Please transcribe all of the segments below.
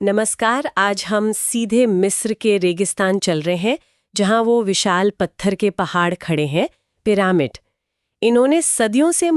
नमस्कार। आज हम सीधे मिस्र के रेगिस्तान चल रहे हैं, जहां वो विशाल पत्थर के पहाड़ खड़े हैं, पिरामिड। इन्होंने सदियों से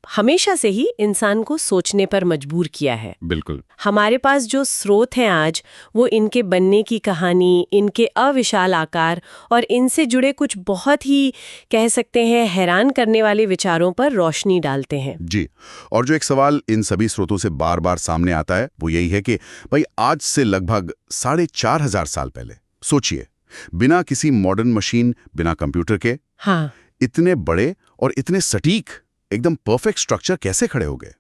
हमेशा से ही इंसान को सोचने पर मजबूर किया है। बिल्कुल। हमारे पास जो स्रोत हैं आज, वो इनके बनने की कहानी, इनके अविशाल आकार और इनसे जुड़े कुछ बहुत ही कह सकते हैं हैरान करने वाले विचारों पर रोशनी डालते हैं। जी। और जो एक सवाल इन सभी स्रोतों से बार बार सामने आता है वो यही है कि भाई आज से लगभग 4,500 साल पहले सोचिए, बिना किसी मॉडर्न मशीन, बिना कंप्यूटर के हाँ, इतने बड़े और इतने सटीक एकदम परफेक्ट स्ट्रक्चर कैसे खड़े हो गए?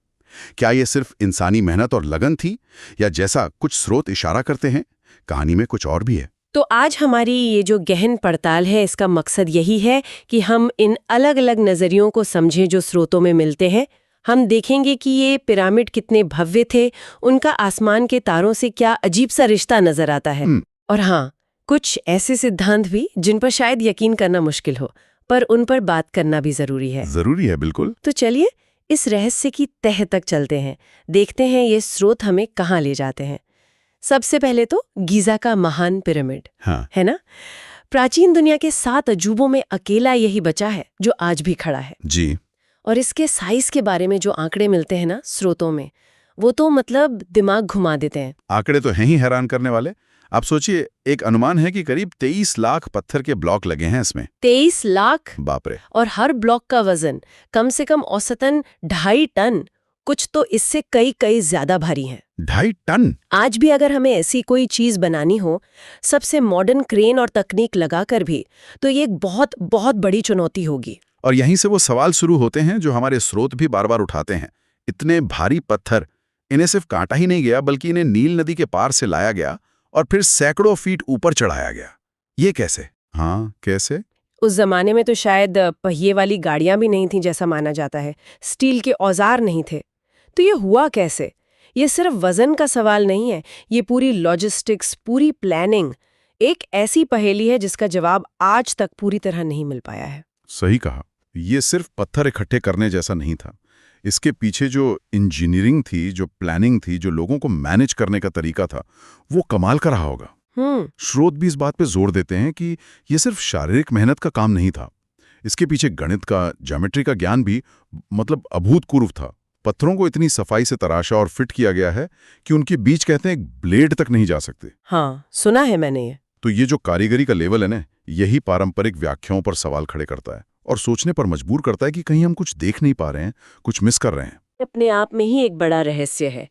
क्या ये सिर्फ इंसानी मेहनत और लगन थी, या जैसा कुछ स्रोत इशारा करते हैं, कहानी में कुछ और भी है? तो आज हमारी ये जो गहन पड़ताल है, इसका मकसद यही है कि हम इन अलग अलग नज़रियों को समझें जो स्रोतों में मिलते हैं। हम देखेंगे कि ये पिरामिड कितने भव्य थे, उनका आसमान के तारों से क्या अजीब सा रिश्ता नजर आता है। और हाँ, कुछ ऐसे सिद्धांत भी जिन पर शायद यकीन करना मुश्किल हो, पर उन पर बात करना भी जरूरी है। जरूरी है, बिल्कुल। तो चलिए इस रहस्य की तह तक चलते हैं, देखते हैं ये स्रोत हमें कहाँ ले जाते हैं। सबसे पहले तो गीजा का महान पिरामिड, हाँ। है ना? प्राचीन दुनिया के 7 अजूबों में अकेला यही बचा है जो आज भी खड़ा है। जी। और इसके साइज के बारे में जो आंकड़े मिलते हैं ना स्रोतों में, वो तो दिमाग घुमा देते हैं। आंकड़े तो हैं ही हैरान करने वाले। आप सोचिए, एक अनुमान है कि करीब 23 लाख पत्थर के ब्लॉक लगे हैं इसमें। 23 लाख? बाप रे। और हर ब्लॉक का वजन कम से कम औसतन 2.5 टन, कुछ तो इससे कई कई ज्यादा भारी है। 2.5 टन? आज भी अगर हमें ऐसी कोई चीज बनानी हो, सबसे मॉडर्न क्रेन और तकनीक लगाकर भी, तो ये एक बहुत बहुत बड़ी चुनौती होगी। और यहीं से वो सवाल शुरू होते हैं जो हमारे स्रोत भी बार बार उठाते हैं। इतने भारी पत्थर, इन्हें सिर्फ काटा ही नहीं गया, बल्कि इन्हें नील नदी के पार से लाया गया और फिर सैकड़ों फीट ऊपर चढ़ाया गया। ये कैसे? हाँ, कैसे? उस जमाने में तो शायद पहिए वाली गाड़ियां भी नहीं थीं जैसा माना जाता है, स्टील के औजार नहीं थे। तो ये हुआ कैसे? ये सिर्फ वजन का सवाल नहीं है, ये पूरी लॉजिस्टिक्स, पूरी प्लानिंग एक ऐसी पहेली है जिसका जवाब आज तक पूरी तरह नहीं मिल पाया है। सही कहा। ये सिर्फ पत्थर इकट्ठे करने जैसा नहीं था। इसके पीछे जो इंजीनियरिंग थी, जो प्लानिंग थी, जो लोगों को मैनेज करने का तरीका था, वो कमाल का रहा होगा। स्रोत भी इस बात पे जोर देते हैं कि ये सिर्फ शारीरिक मेहनत का काम नहीं था। इसके पीछे गणित का, ज्योमेट्री का ज्ञान भी अभूतपूर्व था। पत्थरों को इतनी सफाई से तराशा और फिट किया गया है कि उनके बीच कहते हैं एक ब्लेड तक नहीं जा सकते। हाँ, सुना है मैंने ये। तो ये जो कारीगरी का लेवल है ना, यही पारंपरिक व्याख्याओं पर सवाल खड़े करता है और सोचने पर मजबूर करता है कि कहीं हम कुछ देख नहीं पा रहे हैं, कुछ मिस कर रहे हैं। अपने आप में ही एक बड़ा रहस्य है।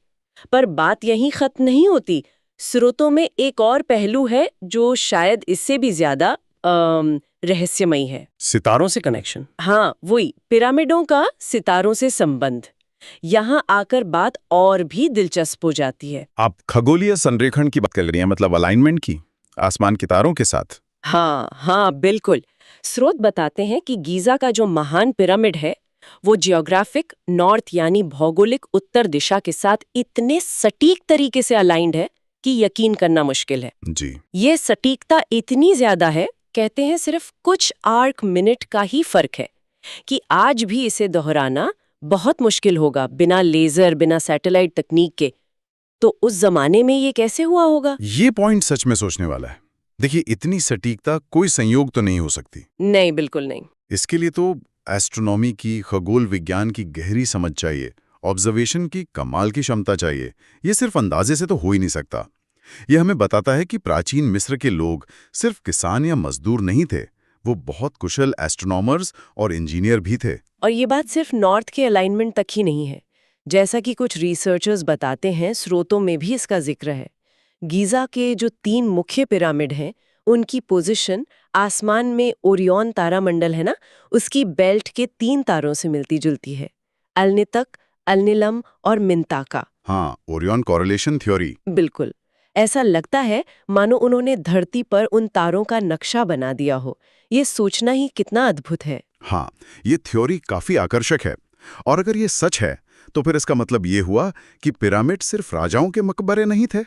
पर बात यहीं खत्म नहीं होती। स्रोतों में एक और पहलू है जो शायद इससे भी ज्यादा रहस्यमयी है। सितारों से कनेक्शन। हाँ, वही पिरामिडों का सितारों से संबंध। यहाँ आकर बात और भी दिलचस्प हो जाती है। आप खगोलीय संरेखण की बात कर रही हैं, मतलब अलाइनमेंट की, आसमान के तारों के साथ। हाँ, बिल्कुल। स्रोत बताते हैं कि गीजा का जो महान पिरामिड है, वो जियोग्राफिक नॉर्थ यानी भौगोलिक उत्तर दिशा के साथ इतने सटीक तरीके से अलाइंड है कि यकीन करना मुश्किल है। जी। ये सटीकता इतनी ज्यादा है, कहते हैं सिर्फ कुछ आर्क मिनट का ही फर्क है, कि आज भी इसे दोहराना बहुत मुश्किल होगा बिना लेजर, बिना सैटेलाइट तकनीक के। तो उस जमाने में ये कैसे हुआ होगा? ये पॉइंट सच में सोचने वाला है। देखिए, इतनी सटीकता कोई संयोग तो नहीं हो सकती। नहीं, बिल्कुल नहीं। इसके लिए तो एस्ट्रोनॉमी की, खगोल विज्ञान की गहरी समझ चाहिए, ऑब्जर्वेशन की कमाल की क्षमता चाहिए। ये सिर्फ अंदाजे से तो हो ही नहीं सकता। ये हमें बताता है कि प्राचीन मिस्र के लोग सिर्फ किसान या मजदूर नहीं थे, वो बहुत कुशल एस्ट्रोनॉमर्स और इंजीनियर भी थे। और ये बात सिर्फ नॉर्थ के अलाइनमेंट तक ही नहीं है। जैसा कि कुछ रिसर्चर्स बताते हैं, स्रोतों में भी इसका जिक्र है। गीजा के जो 3 मुख्य पिरामिड हैं, उनकी पोजीशन आसमान में ओरियन तारामंडल है ना, उसकी बेल्ट के 3 तारों से मिलती जुलती है, अलनितक, अलनिलम और मिंताका। हाँ, ओरियन कॉरेलेशन थ्योरी। बिल्कुल। ऐसा लगता है मानो उन्होंने धरती पर उन तारों का नक्शा बना दिया हो। ये सोचना ही कितना अद्भुत है। हाँ, ये थ्योरी काफी आकर्षक है। और अगर ये सच है, तो फिर इसका मतलब ये हुआ कि पिरामिड सिर्फ राजाओं के मकबरे नहीं थे।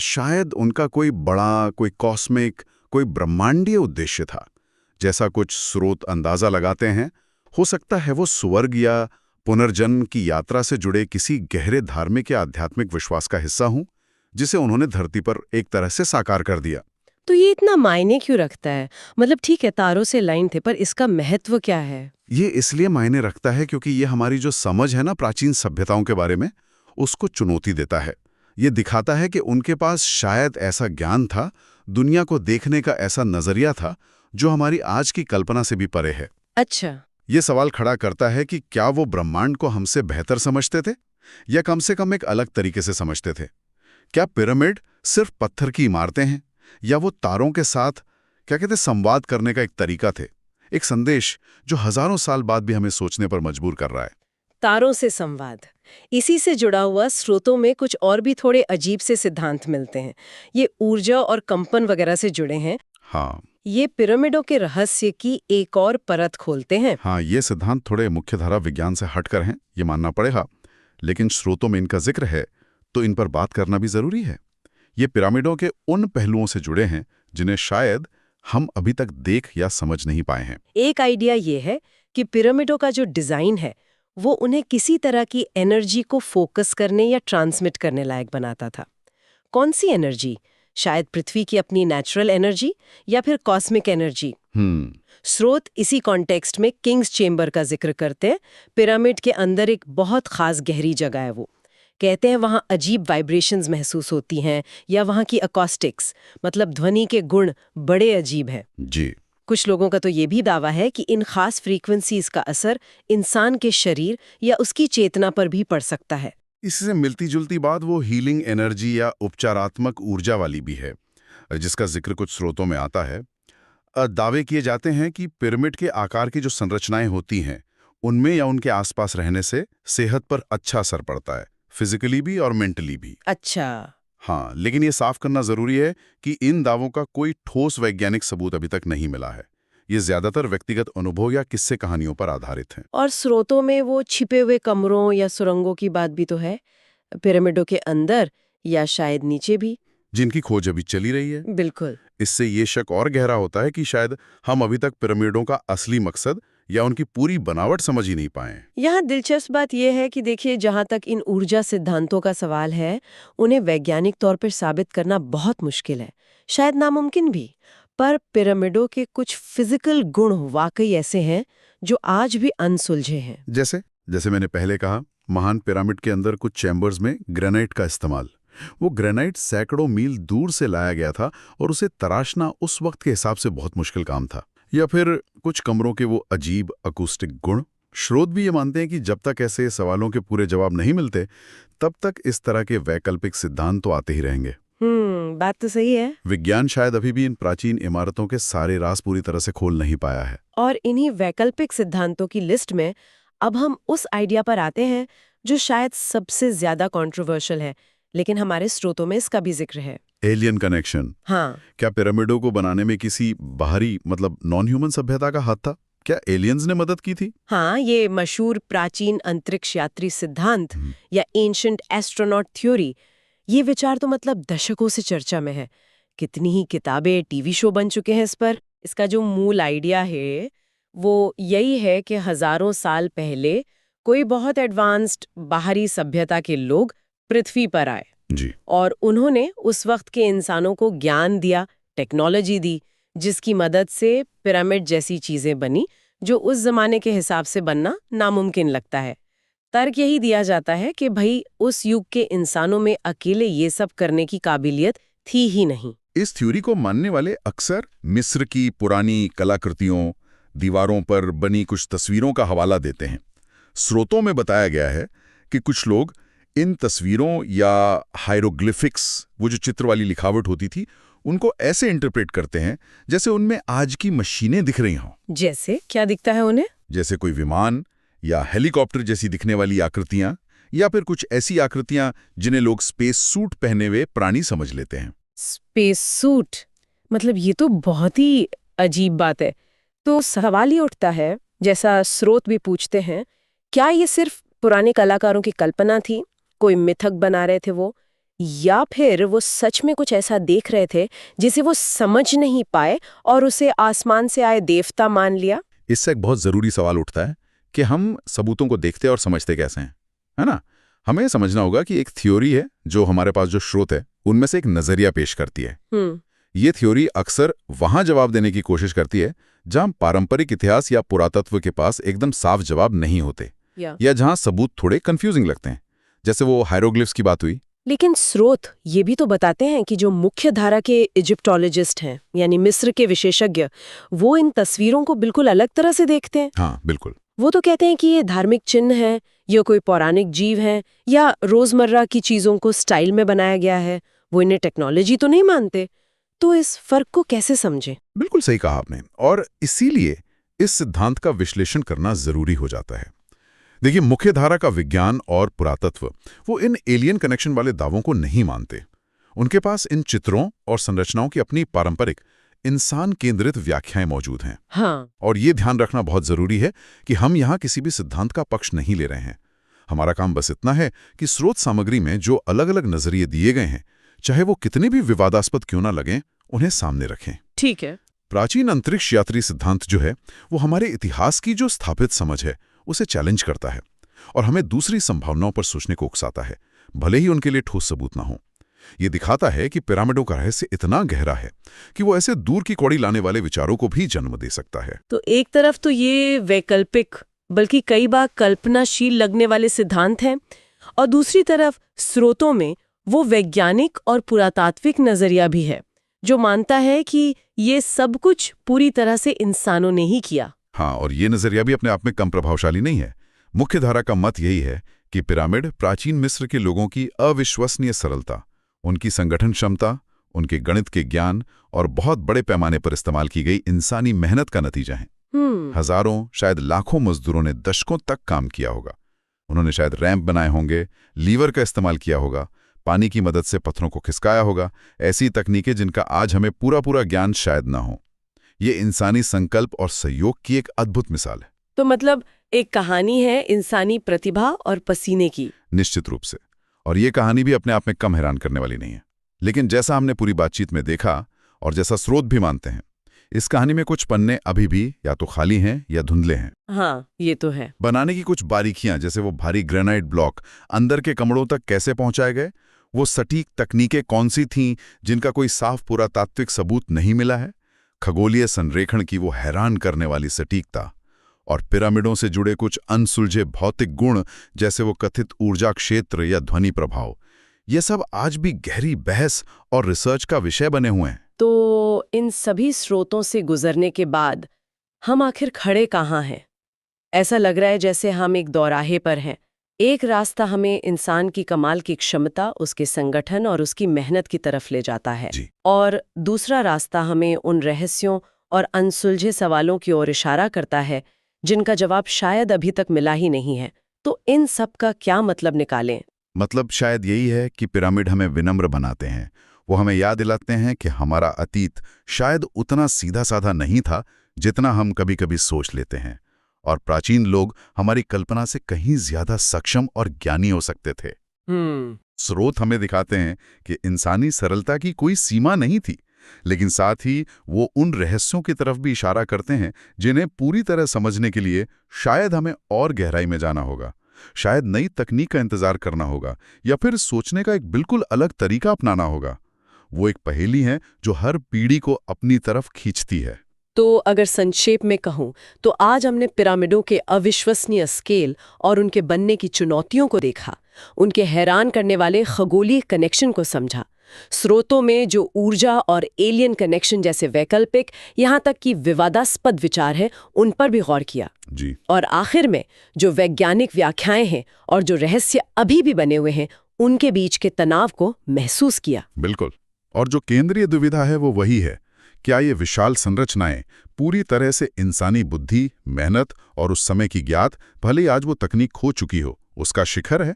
शायद उनका कोई बड़ा, कोई कॉस्मिक, कोई ब्रह्मांडीय उद्देश्य था। जैसा कुछ स्रोत अंदाजा लगाते हैं, हो सकता है वो स्वर्ग या पुनर्जन्म की यात्रा से जुड़े किसी गहरे धार्मिक या आध्यात्मिक विश्वास का हिस्सा हूं, जिसे उन्होंने धरती पर एक तरह से साकार कर दिया। तो ये इतना मायने क्यों रखता है? मतलब ठीक है, तारों से लाइन थे, पर इसका महत्व क्या है? ये इसलिए मायने रखता है क्योंकि ये हमारी जो समझ है ना प्राचीन सभ्यताओं के बारे में, उसको चुनौती देता है। ये दिखाता है कि उनके पास शायद ऐसा ज्ञान था, दुनिया को देखने का ऐसा नजरिया था, जो हमारी आज की कल्पना से भी परे है। अच्छा। ये सवाल खड़ा करता है कि क्या वो ब्रह्मांड को हमसे बेहतर समझते थे, या कम से कम एक अलग तरीके से समझते थे? क्या पिरामिड सिर्फ पत्थर की इमारतें हैं, या वो तारों के साथ क्या कहते संवाद करने का एक तरीका थे, एक संदेश जो हजारों साल बाद भी हमें सोचने पर मजबूर कर रहा है? तारों से संवाद, इसी से जुड़ा हुआ स्रोतों में कुछ और भी थोड़े अजीब से सिद्धांत मिलते हैं। ये ऊर्जा और कंपन वगैरह से जुड़े हैं। हाँ, ये पिरामिडों के रहस्य की एक और परत खोलते हैं। हाँ, ये सिद्धांत थोड़े मुख्यधारा विज्ञान से हटकर हैं, ये मानना पड़ेगा, लेकिन स्रोतों में इनका जिक्र है तो इन पर बात करना भी जरूरी है। ये पिरामिडों के उन पहलुओं से जुड़े हैं जिन्हें शायद हम अभी तक देख या समझ नहीं पाए हैं। एक आइडिया ये है कि पिरामिडों का जो डिजाइन है वो उन्हें किसी तरह की एनर्जी को फोकस करने या ट्रांसमिट करने लायक बनाता था। कौन सी एनर्जी? शायद पृथ्वी की अपनी नेचुरल एनर्जी, या फिर कॉस्मिक एनर्जी। स्रोत इसी कॉन्टेक्स्ट में किंग्स चेंबर का जिक्र करते हैं। पिरामिड के अंदर एक बहुत खास गहरी जगह है वो। कहते हैं वहाँ अजीब वाइब्रेशंस महसूस होती हैं, या वहाँ की अकॉस्टिक्स मतलब ध्वनि के गुण बड़े अजीब हैं। जी। कुछ लोगों का तो ये भी दावा है कि इन खास फ्रीक्वेंसीज का असर इंसान के शरीर या उसकी चेतना पर भी पड़ सकता है। इससे मिलती जुलती बात वो हीलिंग एनर्जी या उपचारात्मक ऊर्जा वाली भी है, जिसका जिक्र कुछ स्रोतों में आता है। दावे किए जाते हैं कि पिरामिड के आकार की जो संरचनाएं होती हैं, उनमें या उनके आसपास रहने से सेहत पर अच्छा असर पड़ता है, फिजिकली भी और मेंटली भी। अच्छा। हाँ, लेकिन ये साफ करना जरूरी है कि इन दावों का कोई ठोस वैज्ञानिक सबूत अभी तक नहीं मिला है। ये ज्यादातर व्यक्तिगत अनुभव या किस्से कहानियों पर आधारित हैं। और स्रोतों में वो छिपे हुए कमरों या सुरंगों की बात भी तो है, पिरामिडों के अंदर या शायद नीचे भी, जिनकी खोज अभी चली रही है। बिल्कुल। इससे ये शक और गहरा होता है कि शायद हम अभी तक पिरामिडों का असली मकसद या उनकी पूरी बनावट समझ ही नहीं पाए। यहाँ दिलचस्प बात यह है कि देखिए, जहाँ तक इन ऊर्जा सिद्धांतों का सवाल है, उन्हें वैज्ञानिक तौर पर साबित करना बहुत मुश्किल है, शायद नामुमकिन भी। पर पिरामिडों के कुछ फिजिकल गुण वाकई ऐसे हैं जो आज भी अनसुलझे हैं। जैसे मैंने पहले कहा, महान पिरामिड के अंदर कुछ चैम्बर्स में ग्रेनाइट का इस्तेमाल। वो ग्रेनाइट सैकड़ों मील दूर से लाया गया था और उसे तराशना उस वक्त के हिसाब से बहुत मुश्किल काम था। या फिर कुछ कमरों के वो अजीब अकूस्टिक गुण। स्रोत भी ये मानते हैं कि जब तक ऐसे सवालों के पूरे जवाब नहीं मिलते, तब तक इस तरह के वैकल्पिक सिद्धांत तो आते ही रहेंगे। बात तो सही है। विज्ञान शायद अभी भी इन प्राचीन इमारतों के सारे राज पूरी तरह से खोल नहीं पाया है। और इन्हीं वैकल्पिक सिद्धांतों की लिस्ट में अब हम उस आइडिया पर आते हैं जो शायद सबसे ज्यादा कंट्रोवर्शियल है, लेकिन हमारे स्रोतों में इसका भी जिक्र है। Alien connection. हाँ। क्या पिरामिडों को बनाने में किसी बाहरी मतलब नॉन ह्यूमन सभ्यता का हाथ था? क्या एलियंस ने मदद की थी? हाँ, ये मशहूर प्राचीन अंतरिक्ष यात्री सिद्धांत या एंशिएंट एस्ट्रोनॉट थ्योरी, ये विचार तो मतलब दशकों से चर्चा में है। कितनी ही किताबें, टीवी शो बन चुके हैं इस पर। इसका जो मूल आइडिया है वो यही है कि हजारों साल पहले कोई बहुत एडवांस्ड बाहरी सभ्यता के लोग पृथ्वी पर आए जी। और उन्होंने उस वक्त के इंसानों को ज्ञान दिया, टेक्नोलॉजी दी, जिसकी मदद से पिरामिड जैसी चीजें बनी जो उस जमाने के हिसाब से बनना नामुमकिन लगता है। तर्क यही दिया जाता है कि भाई उस युग के इंसानों में अकेले ये सब करने की काबिलियत थी ही नहीं। इस थ्योरी को मानने वाले अक्सर मिस्र की पुरानी कलाकृतियों, दीवारों पर बनी कुछ तस्वीरों का हवाला देते हैं। स्रोतों में बताया गया है कि कुछ लोग इन तस्वीरों या हायरोग्लिफिक्स, वो जो चित्र वाली लिखावट होती थी, उनको ऐसे इंटरप्रेट करते हैं जैसे उनमें आज की मशीनें दिख रही हों। जैसे क्या दिखता है उन्हें? जैसे कोई विमान या हेलीकॉप्टर जैसी दिखने वाली आकृतियां, या फिर कुछ ऐसी आकृतियां जिन्हें लोग स्पेस सूट पहने हुए प्राणी समझ लेते हैं। स्पेस सूट, मतलब ये तो बहुत ही अजीब बात है। तो सवाल ये उठता है, जैसा स्रोत भी पूछते हैं, क्या ये सिर्फ पुराने कलाकारों की कल्पना थी, कोई मिथक बना रहे थे वो, या फिर वो सच में कुछ ऐसा देख रहे थे जिसे वो समझ नहीं पाए और उसे आसमान से आए देवता मान लिया? इससे एक बहुत जरूरी सवाल उठता है कि हम सबूतों को देखते और समझते कैसे हैं, है ना? हमें समझना होगा कि एक थ्योरी है जो हमारे पास जो स्रोत है उनमें से एक नजरिया पेश करती है। ये थ्योरी अक्सर वहां जवाब देने की कोशिश करती है जहां पारंपरिक इतिहास या पुरातत्व के पास एकदम साफ जवाब नहीं होते, या जहां सबूत थोड़े कंफ्यूजिंग लगते हैं, जैसे वो हायरोग्लिफ्स की बात हुई। लेकिन स्रोत ये भी तो बताते हैं कि जो मुख्य धारा के इजिप्टोलॉजिस्ट हैं, यानी मिस्र के विशेषज्ञ, वो इन तस्वीरों को बिल्कुल अलग तरह से देखते हैं। हाँ, बिल्कुल। वो तो कहते हैं कि ये धार्मिक चिन्ह है, ये कोई पौराणिक जीव है, या रोजमर्रा की चीजों को स्टाइल में बनाया गया है। वो इन्हें टेक्नोलॉजी तो नहीं मानते। तो इस फर्क को कैसे समझें? बिल्कुल सही कहा आपने, और इसीलिए इस सिद्धांत का विश्लेषण करना जरूरी हो जाता है। देखिए, मुख्य धारा का विज्ञान और पुरातत्व वो इन एलियन कनेक्शन वाले दावों को नहीं मानते। उनके पास इन चित्रों और संरचनाओं की अपनी पारंपरिक इंसान केंद्रित व्याख्याएं मौजूद हैं। हाँ। और ये ध्यान रखना बहुत जरूरी है कि हम यहाँ किसी भी सिद्धांत का पक्ष नहीं ले रहे हैं। हमारा काम बस इतना है कि स्रोत सामग्री में जो अलग अलग नजरिए दिए गए हैं, चाहे वो कितने भी विवादास्पद क्यों ना लगें, उन्हें सामने रखें। ठीक है। प्राचीन अंतरिक्ष यात्री सिद्धांत जो है वो हमारे इतिहास की जो स्थापित समझ है उसे चैलेंज करता है और हमें दूसरी संभावनाओं पर सोचने को उकसाता है, भले ही उनके लिए ठोस सबूत ना हो। ये दिखाता है कि पिरामिडों का रहस्य इतना गहरा है कि वो ऐसे दूर की कौड़ी लाने वाले विचारों को भी जन्म दे सकता है। तो एक तरफ तो ये वैकल्पिक, बल्कि कई बार कल्पनाशील लगने वाले सिद्धांत हैं, और दूसरी तरफ स्रोतों में वो वैज्ञानिक और पुरातात्विक नजरिया भी है जो मानता है कि ये सब कुछ पूरी तरह से इंसानों ने ही किया। हाँ, और ये नजरिया भी अपने आप में कम प्रभावशाली नहीं है। मुख्य धारा का मत यही है कि पिरामिड प्राचीन मिस्र के लोगों की अविश्वसनीय सरलता, उनकी संगठन क्षमता, उनके गणित के ज्ञान और बहुत बड़े पैमाने पर इस्तेमाल की गई इंसानी मेहनत का नतीजा है। हजारों, शायद लाखों मजदूरों ने दशकों तक काम किया होगा। उन्होंने शायद रैंप बनाए होंगे, लीवर का इस्तेमाल किया होगा, पानी की मदद से पत्थरों को खिसकाया होगा, ऐसी तकनीकें जिनका आज हमें पूरा ज्ञान शायद ना हो। ये इंसानी संकल्प और सहयोग की एक अद्भुत मिसाल है। तो मतलब एक कहानी है इंसानी प्रतिभा और पसीने की। निश्चित रूप से। और ये कहानी भी अपने आप में कम हैरान करने वाली नहीं है। लेकिन जैसा हमने पूरी बातचीत में देखा और जैसा स्रोत भी मानते हैं, इस कहानी में कुछ पन्ने अभी भी या तो खाली हैं या धुंधले हैं। हाँ, ये तो है। बनाने की कुछ बारीकियां, जैसे वो भारी ग्रेनाइट ब्लॉक अंदर के कमरों तक कैसे पहुंचाए गए, वो सटीक तकनीकें कौन सी थीं जिनका कोई साफ पुरातात्विक सबूत नहीं मिला है, खगोलीय संरेखण की वो हैरान करने वाली सटीकता, और पिरामिडों से जुड़े कुछ अनसुलझे भौतिक गुण जैसे वो कथित ऊर्जा क्षेत्र या ध्वनि प्रभाव, ये सब आज भी गहरी बहस और रिसर्च का विषय बने हुए हैं। तो इन सभी स्रोतों से गुजरने के बाद हम आखिर खड़े कहाँ हैं? ऐसा लग रहा है जैसे हम एक दौराहे पर हैं। एक रास्ता हमें इंसान की कमाल की क्षमता, उसके संगठन और उसकी मेहनत की तरफ ले जाता है, और दूसरा रास्ता हमें उन रहस्यों और अनसुलझे सवालों की ओर इशारा करता है जिनका जवाब शायद अभी तक मिला ही नहीं है। तो इन सब का क्या मतलब निकालें? मतलब शायद यही है कि पिरामिड हमें विनम्र बनाते हैं। वो हमें याद दिलाते हैं कि हमारा अतीत शायद उतना सीधा साधा नहीं था जितना हम कभी-कभी सोच लेते हैं, और प्राचीन लोग हमारी कल्पना से कहीं ज्यादा सक्षम और ज्ञानी हो सकते थे। स्रोत हमें दिखाते हैं कि इंसानी सरलता की कोई सीमा नहीं थी, लेकिन साथ ही वो उन रहस्यों की तरफ भी इशारा करते हैं जिन्हें पूरी तरह समझने के लिए शायद हमें और गहराई में जाना होगा, शायद नई तकनीक का इंतजार करना होगा, या फिर सोचने का एक बिल्कुल अलग तरीका अपनाना होगा। वो एक पहेली है जो हर पीढ़ी को अपनी तरफ खींचती है। तो अगर संक्षेप में कहूं तो आज हमने पिरामिडों के अविश्वसनीय स्केल और उनके बनने की चुनौतियों को देखा, उनके हैरान करने वाले खगोलीय कनेक्शन को समझा, स्रोतों में जो ऊर्जा और एलियन कनेक्शन जैसे वैकल्पिक, यहाँ तक कि विवादास्पद विचार है, उन पर भी गौर किया जी। और आखिर में जो वैज्ञानिक व्याख्याएं हैं और जो रहस्य अभी भी बने हुए हैं, उनके बीच के तनाव को महसूस किया। बिल्कुल। और जो केंद्रीय दुविधा है वो वही है, क्या ये विशाल संरचनाएं पूरी तरह से इंसानी बुद्धि, मेहनत और उस समय की ज्ञात, भले आज वो तकनीक खो चुकी हो, उसका शिखर है,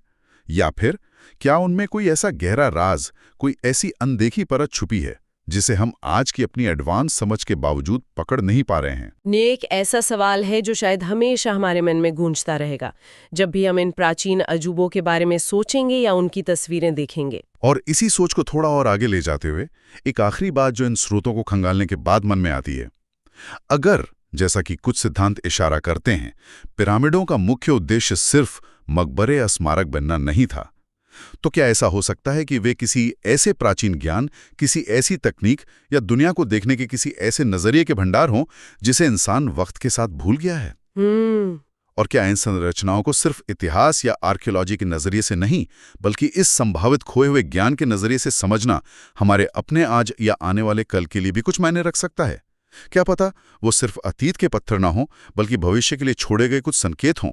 या फिर क्या उनमें कोई ऐसा गहरा राज, कोई ऐसी अनदेखी परत छुपी है जिसे हम आज की अपनी एडवांस समझ के बावजूद पकड़ नहीं पा रहे हैं? ये एक ऐसा सवाल है जो शायद हमेशा हमारे मन में गूंजता रहेगा जब भी हम इन प्राचीन अजूबों के बारे में सोचेंगे या उनकी तस्वीरें देखेंगे। और इसी सोच को थोड़ा और आगे ले जाते हुए एक आखिरी बात जो इन स्रोतों को खंगालने के बाद मन में आती है, अगर, जैसा कि कुछ सिद्धांत इशारा करते हैं, पिरामिडों का मुख्य उद्देश्य सिर्फ मकबरे या स्मारक बनना नहीं था, तो क्या ऐसा हो सकता है कि वे किसी ऐसे प्राचीन ज्ञान, किसी ऐसी तकनीक या दुनिया को देखने के किसी ऐसे नजरिए के भंडार हों जिसे इंसान वक्त के साथ भूल गया है? और क्या इन संरचनाओं को सिर्फ इतिहास या आर्कियोलॉजी के नजरिए से नहीं, बल्कि इस संभावित खोए हुए ज्ञान के नजरिए से समझना हमारे अपने आज या आने वाले कल के लिए भी कुछ मायने रख सकता है? क्या पता वो सिर्फ अतीत के पत्थर ना हो, बल्कि भविष्य के लिए छोड़े गए कुछ संकेत हों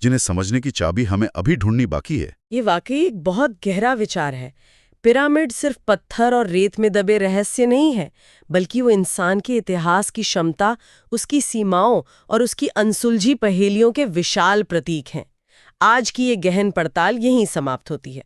जिन्हें समझने की चाबी हमें अभी ढूंढनी बाकी है। ये वाकई एक बहुत गहरा विचार है। पिरामिड सिर्फ पत्थर और रेत में दबे रहस्य नहीं है, बल्कि वो इंसान के इतिहास की क्षमता, उसकी सीमाओं और उसकी अनसुलझी पहेलियों के विशाल प्रतीक हैं। आज की ये गहन पड़ताल यहीं समाप्त होती है।